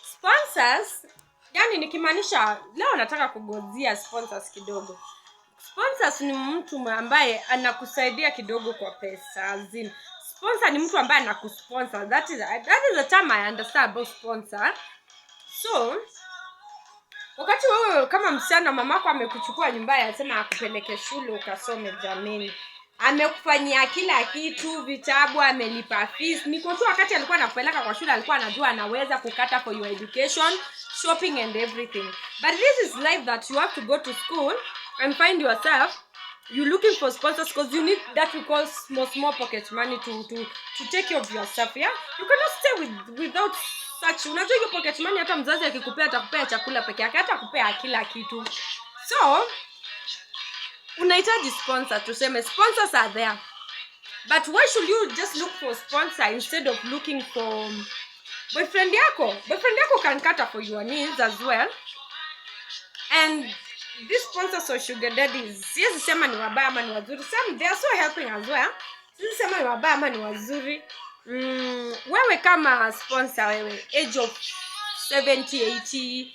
Sponsors, yani nikimaanisha leo nataka kugozia sponsors kidogo. Sponsors ni mtu ambaye anakusaidia kidogo kwa pesa. Sponsor ni mtu ambaye anakusponsor. That is the term I understand about sponsor. So, wakati wewe kama msichana mamako amekuchukua nyumbani anasema akupeleke shule ukasome jameni. Amekufanyia kila kitu, vitabu, amelipa fees. Niko tu wakati alikuwa anakupeleka kwa shule alikuwa anajua anaweza kukata for your education, shopping and everything. But this is life that you have to go to school and find yourself. You're looking for sponsors because you need that we call small pocket money to take care of yourself, yeah? You cannot stay without such. Unajua hiyo pocket money hata mzazi akikupea atakupea chakula peke yake, hata kupea kila kitu. So, unahitaji sponsor. Tuseme sponsors are there. But why should you just look for sponsor instead of looking for boyfriend yako? Boyfriend yako can cater for your needs as well. And these sponsors or sugar daddies, siwezi sema ni wabaya ama ni wazuri. Some they are so helping as well. Siwezi sema ni wabaya ama ni wazuri. Wewe kama sponsor, wewe age of 70, 80,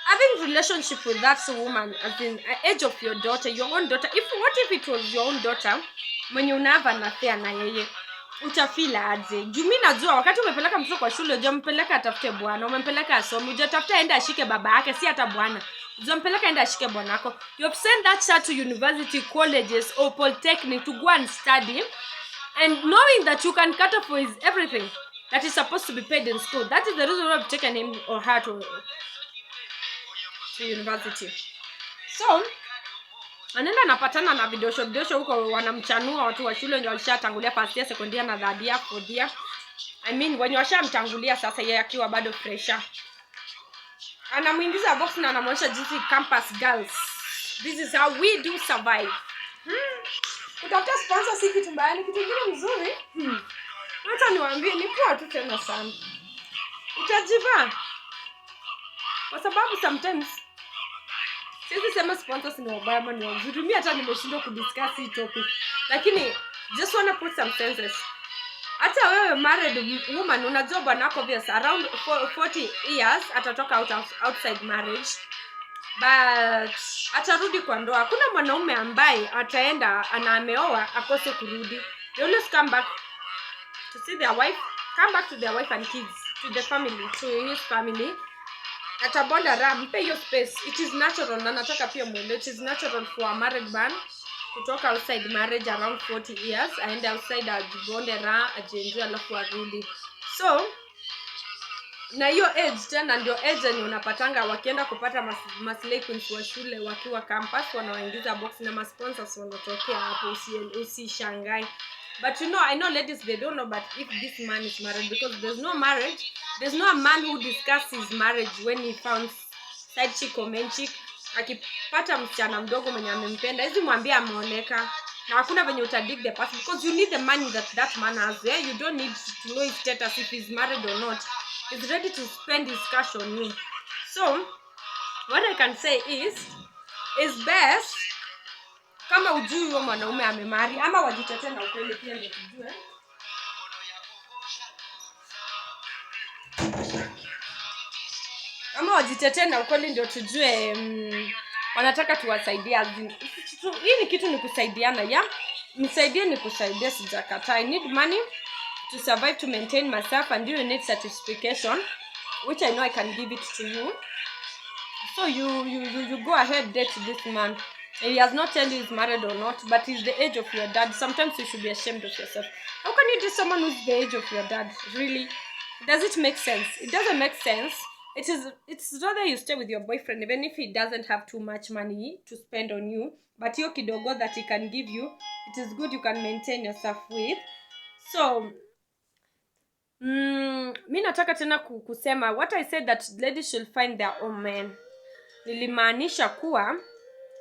having relationship with that woman as in age of your daughter, your own daughter. What if it was your own daughter mwenye unava na affair na yeye? Utafila aje? Juu mimi najua wakati umepeleka mtoto kwa shule, hujampeleka atafute bwana, umempeleka asome, hujatafuta aende ashike baba yake, si hata bwana. Hujampeleka aende ashike bwana wako. You have sent that child to university, colleges or polytechnic to go and study, and knowing that you can cater for his everything that is supposed to be paid in school. That is the reason why I've taken him or her to university. So, anaenda napatana na vidosho huko wanamchanua watu wa shule ndio walishatangulia first year, second year na third year, fourth year. I mean when washamtangulia sasa yeye akiwa bado fresher. Anamuingiza box na anamwonyesha jinsi campus girls. This is how we do survive. Utafuta sponsor si kitu mbaya, ni kitu kingine mzuri. Hata niwaambie ni poa tu tena sana. Utajiva. Kwa sababu sometimes siwezi sema sponsors ni wabaya ama ni wazuri. Mimi hata nimeshindwa kudiscuss hii topic. Lakini just wanna put some senses. Hata wewe married woman unajua bwana wako vile around 40 years atatoka outside marriage. But atarudi kwa ndoa. Hakuna mwanaume ambaye ataenda anameoa akose kurudi. They always come back to see their wife, come back to their wife and kids, to the family, to his family. Atabonda ram, mpe hiyo space. It is natural na nataka pia mwende. It is natural for a married man kutoka outside marriage around 40 years. Aende outside ajibonde ra, ajenjua alafu arudi. So, na hiyo age tena ndio age ni unapatanga wakienda kupata maslay queens wa shule wakiwa campus wanawaingiza box na masponsors wanatokea hapo, usishangai. But you know, I know ladies they don't know but if this man is married, because there's no marriage, there's no a man who discusses marriage when he found side chick or main chick. Akipata msichana mdogo mwenye amempenda hizi mwambie ameoneka, na hakuna venye utadig the person because you need the money that man has there. You don't need to know his status if he's married or not. He's ready to spend his cash on you. So what I can say is best kama ujui huyo mwanaume amemari ama wajitetee na ukweli pia ndio tujue. Ama wajitetee na ukweli ndio tujue wanataka tuwasaidia. Hii ni kitu ni kusaidiana, ya? Nisaidie ni kusaidia, sijakataa. I need money to survive, to maintain myself, and you need certification, which I know I can give it to you. So you go ahead, date this man. He has not told you he's married or not, but he's the age of your dad. Sometimes you should be ashamed of yourself. How can you date someone who's the age of your dad? Really? Does it make sense? It doesn't make sense. It's rather you stay with your boyfriend even if he doesn't have too much money to spend on you, but hiyo kidogo that he can give you, it is good you can maintain yourself with. So mi nataka tena kusema what I said that ladies should find their own men. Nilimaanisha kuwa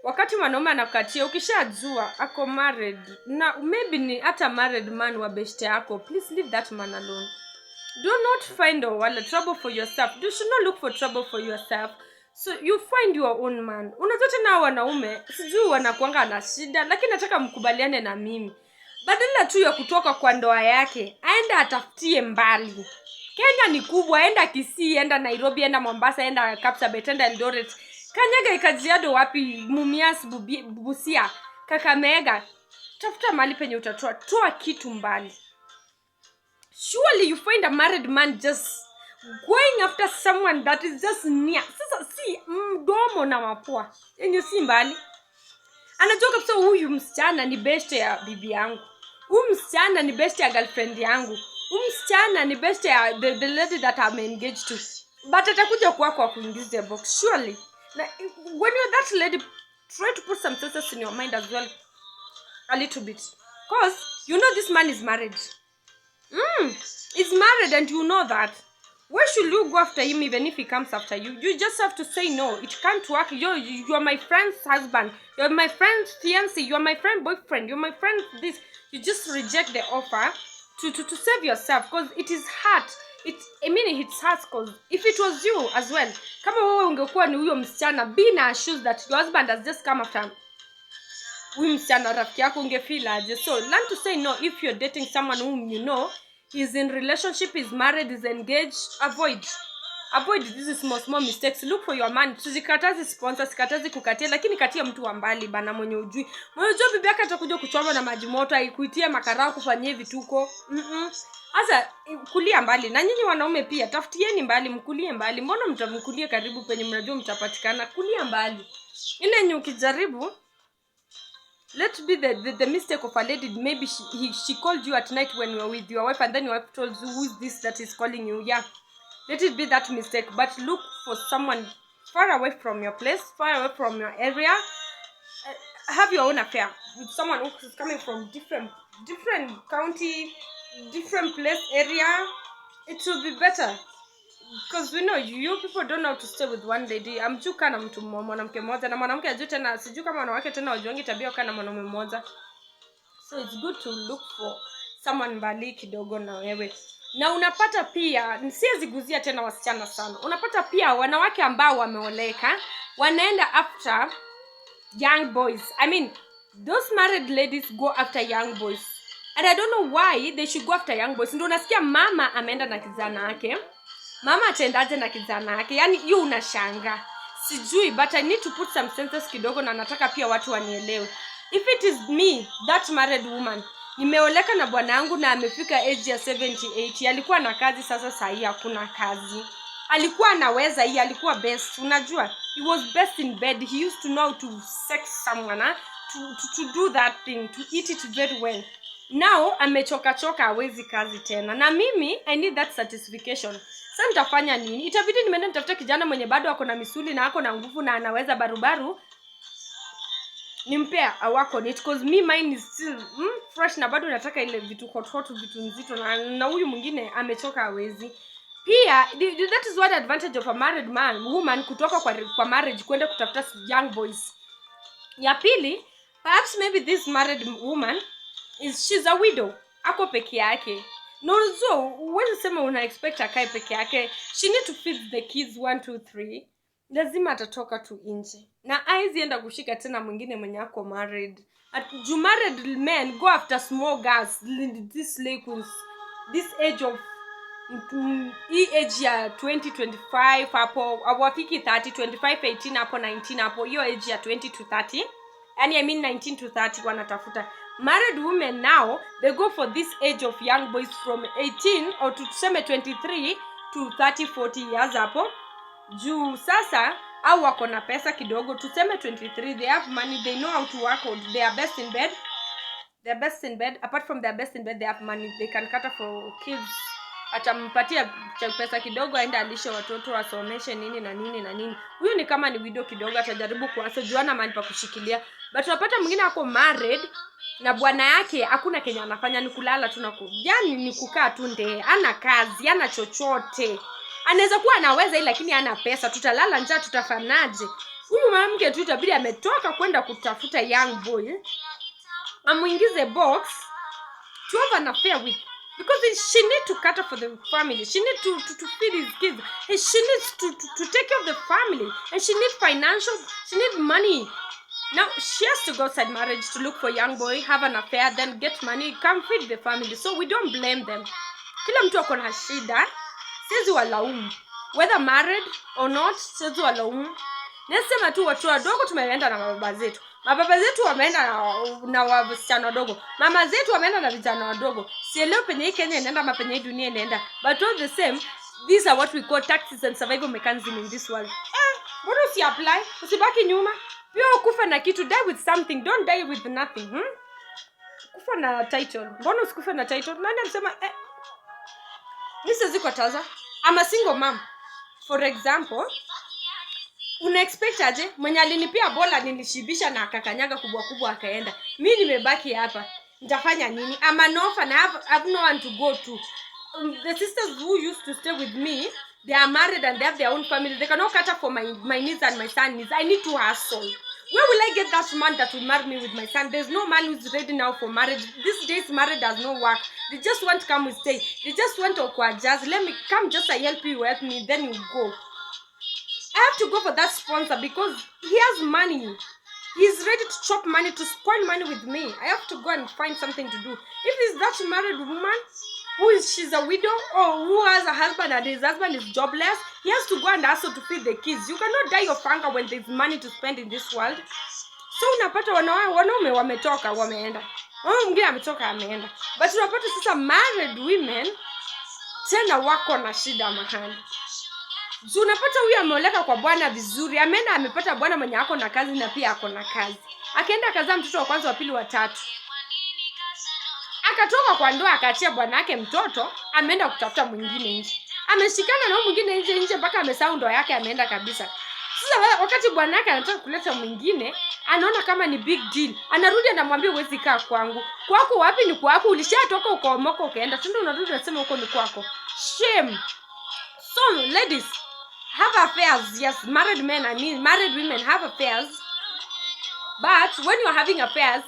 wakati mwanaume anakukatia ukishajua ako married na maybe ni hata married man wa beshte yako, please leave that man alone. Do not find trouble for yourself. You should not look for trouble for yourself. So you find your own man. Unajua tena wanaume sijui wanakuanga na shida, lakini nataka mkubaliane na mimi. badala tu ya kutoka kwa ndoa yake aenda atafutie mbali. Kenya ni kubwa, enda Kisii, enda Nairobi, enda Mombasa, enda Kapsabet, enda Eldoret, Kanyaga, Kajiado, wapi, Mumias, Busia, Kakamega. Tafuta mahali penye utatoa, toa kitu mbali. Surely you find a married man just going after someone that is just near. Sasa si mdomo na mapua yenye si mbali. Anajua kabisa huyu msichana ni best ya bibi yangu, huyu msichana ni best ya girlfriend yangu, huyu msichana ni best ya the lady that I'm engaged to, but atakuja kwa kuingiza box. Surely when you're that lady, try to put some sense in your mind as well, a little bit, because you know this man is married. He's married and you know that. Why should you go after him even if he comes after you? You just have to say no. It can't work. You're my friend's husband. You're my friend's fiancé. You're my friend's boyfriend. You're my friend this. You just reject the offer to save yourself, because it is hard. It's hard, because if it was you as well, kama wewe ungekuwa ni huyo msichana, be in our shoes that your husband has just come after huyu msichana rafiki yako, ungefeel aje? So learn to say no if you're dating someone whom you know is in relationship, is married, is engaged. Avoid these small mistakes. Look for your man. Tusikatazi sponsor, sikatazi kukatia, lakini katia mtu wa mbali bana, mwenye ujui. Mwenye ujui bibi yake atakuja kuchoma na maji moto, aikuitie makarao, kufanyia vituko. Asa kulia mbali. Na nyinyi wanaume pia tafutieni mbali, mkulie mbali. Mbona mtamkulie karibu penye mnajua mtapatikana? Kulia mbali. Ile nyu ukijaribu, let be the mistake of a lady. Maybe she called you at night when you were with your wife, and then your wife told you, who is this that is calling you? Yeah, let it be that mistake. But look for someone far away from your place, far away from your area. Have your own affair with someone who is coming from different county, different place, area. It will be better, because we know you people don't know how to stay with one lady. Amjuka na mtu mwanamke mmoja, na mwanamke ajui tena, sijui kama wanawake tena wajuangi tabia kana mwanaume mmoja. So it's good to look for someone mbali kidogo na wewe. Na unapata pia, siwezi guzia tena wasichana sana, unapata pia wanawake ambao wameoleka wanaenda after young boys. Those married ladies go after young boys, and I don't know why they should go after young boys. Ndio unasikia mama ameenda na kijana wake, mama atendaje na kijana wake, yani hiyo unashanga. Sijui, but I need to put some senses kidogo, na nataka pia watu wanielewe. If it is me, that married woman, nimeoleka na bwana wangu na amefika age ya 78, alikuwa na kazi, sasa sahi hakuna kazi. Alikuwa anaweza, alikuwa best, unajua, he was best in bed. He used to know to sex someone, to do that thing, to eat it very well. Now amechoka hawezi kazi tena, na mimi I need that satisfaction. Sasa nitafanya nini? Itabidi nimeenda nitafuta kijana mwenye bado ako na misuli na ako na nguvu na anaweza barubaru, nimpea awako it, because mine is still fresh, na bado nataka ile vitu hot vitu nzito, na huyu mwingine amechoka hawezi. Pia that is what advantage of a married woman kutoka kwa marriage kwenda kutafuta young boys. Ya pili, perhaps maybe this married woman she's a widow, ako peke yake. No, so when sema una expect akae peke yake, she need to feed the kids 1 2 3, lazima atatoka tu nje, na haizi enda kushika tena mwingine mwenye ako married. You married men go after small girls, this late this age of age ya 20-25 hapo, awafiki 30-25-18 hapo 19 hapo, hiyo age ya 20-30, yani 19 to 30 wanatafuta. Married women now, they go for this age of young boys from 18 or to tuseme 23 to 30-40 years hapo. Juu sasa au wako na pesa kidogo, tuseme 23, they have money, they know how to work out, they are best in bed. They are best in bed. Apart from their best in bed, they have money, they can cater for kids. Atampatia pesa kidogo aende alishe watoto, wasomeshe nini na nini na nini. Huyu ni kama ni widow kidogo, atajaribu kuasojuana mahali pa kushikilia. But unapata mwingine ako married na bwana yake hakuna Kenya anafanya, ni kulala tu na yani ni kukaa tu nde, ana kazi, ana chochote. Anaweza kuwa anaweza lakini hana pesa, tutalala njaa, tutafanaje? Huyu mwanamke tu itabidi ametoka kwenda kutafuta young boy, amuingize box to have an affair with, because she need to cater for the family, she need to feed his kids, and she needs to take care of the family, and she need financial, she need money. Now she has to go outside marriage to look for a young boy, have an affair, then get money, come feed the family. So we don't blame them. Kila mtu ako na shida, siwezi walaumu. Whether married or not, siwezi walaumu. Nasema tu watu wadogo tumeenda na mababa zetu. Mababa zetu wameenda na wasichana wadogo. Mama zetu wameenda na vijana wadogo. Sielewi penye hii Kenya inaenda ama penye hii dunia inaenda. But all the same, these are what we call taxes and survival mechanism in this world. Mbona usi apply? Usibaki nyuma. Pia ukufa na kitu, die with something. Don't die with nothing. Kufa na title. Mbona usikufa na title? Nani alisema Nisa ziko taza. I'm a single mom. For example, una expect aje mwenye alinipia bola nilishibisha na akakanyaga kubwa kubwa akaenda. Mimi nimebaki hapa. Nitafanya nini? I'm an orphan. I have no one to go to. The sisters who used to stay with me, they are married and they have their own family. They cannot cater for my needs and my son's needs. I need to hustle. Where will I get that man that will marry me with my son? There's no man who's ready now for marriage. These days, marriage does not work. They just want to come and stay. They just want to adjust. Let me come, just I help you, help me, then you go. I have to go for that sponsor because he has money. He's ready to chop money, to spoil money with me. I have to go and find something to do. If it's that married woman, she's a widow, or who has a husband and his husband is jobless, he has to go and hustle to feed the kids. You cannot die of hunger when there's money to spend in this world. So unapata wanaume wametoka wameenda. Mwingine ametoka ameenda. But unapata sasa married women tena wako na shida mahali. So unapata huyu ameoleka kwa bwana vizuri, ameenda amepata bwana mwenye ako na kazi na pia ako na kazi. Akaenda akazaa mtoto wa kwanza, wa pili, wa tatu. Akatoka kwa ndoa akaachia bwana yake mtoto, ameenda kutafuta mwingine nje. Ameshikana na mwingine nje mpaka amesahau ndoa yake, ameenda kabisa. Sasa wakati bwana yake anataka kuleta mwingine, anaona kama ni big deal. Anarudi anamwambia huwezi kaa kwangu. Kwako wapi? Ni kwako. Ulishatoka ukaomoka ukaenda. Tunda unarudi unasema huko ni kwako. Shame. So ladies, have affairs. Yes, married men, married women have affairs. But when you're having affairs,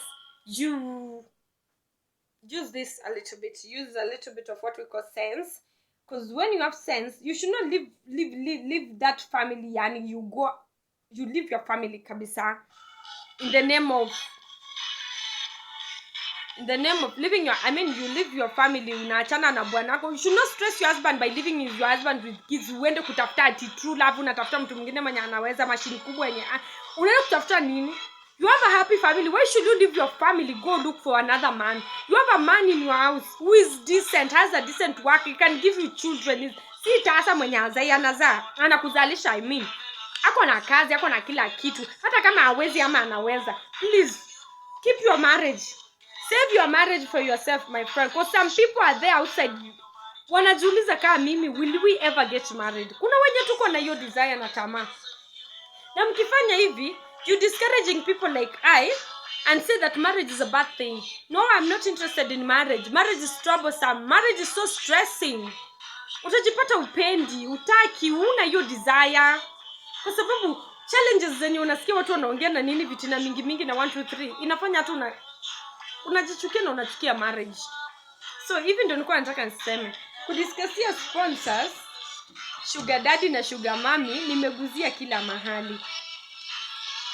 you use this a little bit. Use a little bit of what we call sense. Because when you have sense, you should not leave that family. Yani you leave your family kabisa. In the name of living you leave your family, unaachana na bwanako. You should not stress your husband by living with your husband with kids. Uende kutafuta ati true love, unatafuta mtu mwingine mwenye anaweza mashini kubwa yenye. Unaenda kutafuta nini? You have a happy family. Why should you leave your family, go look for another man? You have a man in your house who is decent, has a decent work, he can give you children. Si tasa mwenye azai anazaa, anakuzalisha Ako na kazi, ako na kila kitu. Hata kama hawezi ama anaweza. Please, keep your marriage. Save your marriage for yourself, my friend. Because some people are there outside. Wanajiuliza kama mimi, will we ever get married? Kuna wenye tuko na hiyo desire na tamaa. Na mkifanya hivi, you discouraging people like I and say that marriage is a bad thing. No, I'm not interested in marriage. Marriage is troublesome. Marriage is so stressing. Utajipata upendi, utaki, una hiyo desire. Kwa sababu challenges zenye unasikia watu wanaongea na nini vitina mingi na 1 2 3 inafanya hata unajichukia na unachukia marriage. So even ndio nilikuwa nataka niseme kudiscussia sponsors, sugar daddy na sugar mommy, nimeguzia kila mahali.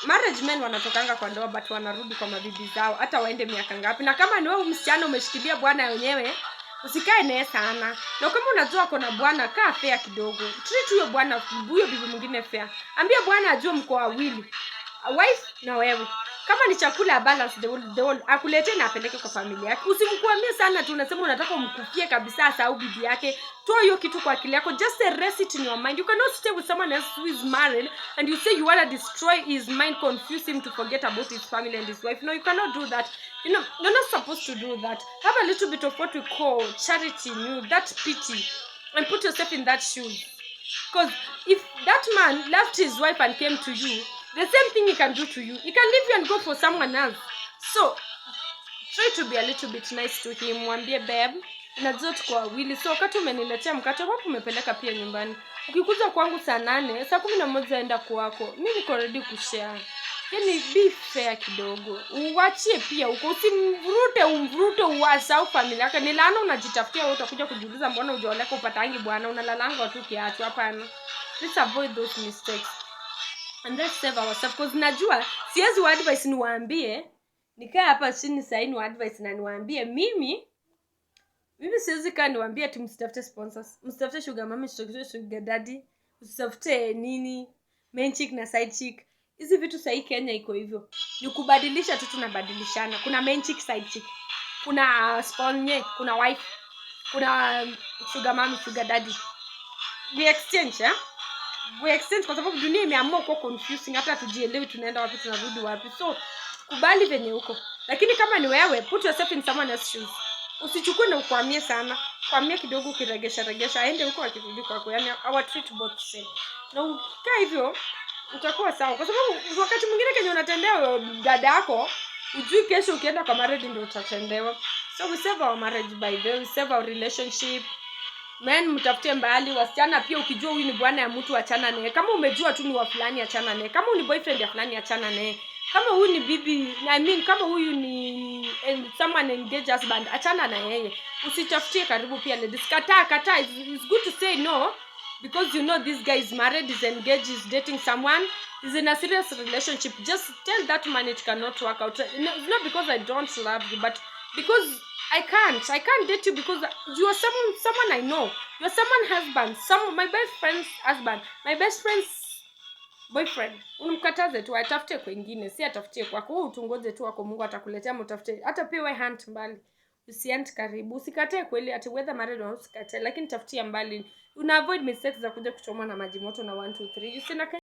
Marriage men wanatokanga kwa ndoa but wanarudi kwa mabibi zao hata waende miaka ngapi. Na kama ni wewe msichana umeshikilia bwana wenyewe, usikae naye sana. Na kama unajua kuna bwana, kaa fair kidogo. Treat huyo bwana, huyo bibi mwingine fair. Ambia bwana ajue mko wawili, wife na wewe. Kama ni chakula balance the whole akulete na apeleke kwa familia yake. Usimkwamie sana tu unasema unataka umkufie kabisa au bibi yake. Toa hiyo kitu kwa akili yako. Just erase it in your mind. You cannot stay with someone else who is married and you say you want to destroy his mind, confuse him to forget about his family and his wife. No, you cannot do that. You know, you're not supposed to do that. Have a little bit of what we call charity, that pity, and put yourself in that shoes. Because if that man left his wife and came to you, the same thing he can do to you. He can leave you and go for someone else. So, try to be a little bit nice to him. Mwambie babe, najua tuko wawili. So, wakati umeniletea mkate wapo umepeleka pia nyumbani. Ukikuja kwangu saa 8, saa 11 enda kwako. Mimi niko ready kushare. Yani be fair kidogo. Uachie pia huko. Usimvurute uwasahau familia yako. Ni laana unajitafutia wewe utakuja kujiuliza mbona hujaoleka upatangi bwana, unalalanga watu kiacho. Hapana. Please avoid those mistakes. and let's save ourselves, because najua siwezi wa advice niwaambie nikaa hapa chini sasa ni advice na niwaambie mimi siwezi kaa niwaambie ati msitafute sponsors, msitafute sugar mama, msitafute sugar daddy, msitafute nini main chick na side chick. Hizi vitu sasa Kenya iko hivyo, ni kubadilisha tu, tunabadilishana. Kuna main chick, side chick, kuna sponsor, kuna wife, kuna sugar mama, sugar daddy. We exchange kwa sababu dunia imeamua kuwa confusing, hata tujielewi tunaenda wapi tunarudi wapi. So kubali venye huko, lakini kama ni wewe, put yourself in someone else's shoes. Usichukue na ukwamie sana, kwamie kidogo, kiregesha aende huko akirudi kwako. Yani our treat both same, na ukaa hivyo utakuwa sawa, kwa sababu wakati mwingine Kenya unatendea dada yako ujui kesho ukienda kwa marriage ndio utatendewa. So we save our marriage by the way, we save our relationship. Men mtafutie mbali, wasichana pia ukijua huyu ni bwana ya mtu achana naye. Kama umejua tu ni wa fulani achana naye. Kama ni boyfriend ya fulani achana naye. Kama huyu ni bibi, kama huyu ni someone engaged husband, achana na yeye. Usitafutie karibu pia ladies. Kata. It's good to say no, because you know this guy is married, is engaged, is dating someone, is in a serious relationship. Just tell that man it cannot work out. It's not because I don't love you, but because I can't date you, because you are someone I know. You are someone husband, my best friend's husband, my best friend's boyfriend. Unamkataze tu atafute kwingine, si atafutie kwako. Wewe utungoje tu wako, Mungu atakuletea, mtafute. Hata pia wewe hunt mbali, usiant karibu. Usikatae kweli ati whether married or usikatae, lakini tafutia mbali. Una avoid mistakes za kuja kuchoma na maji moto na 1 2 3.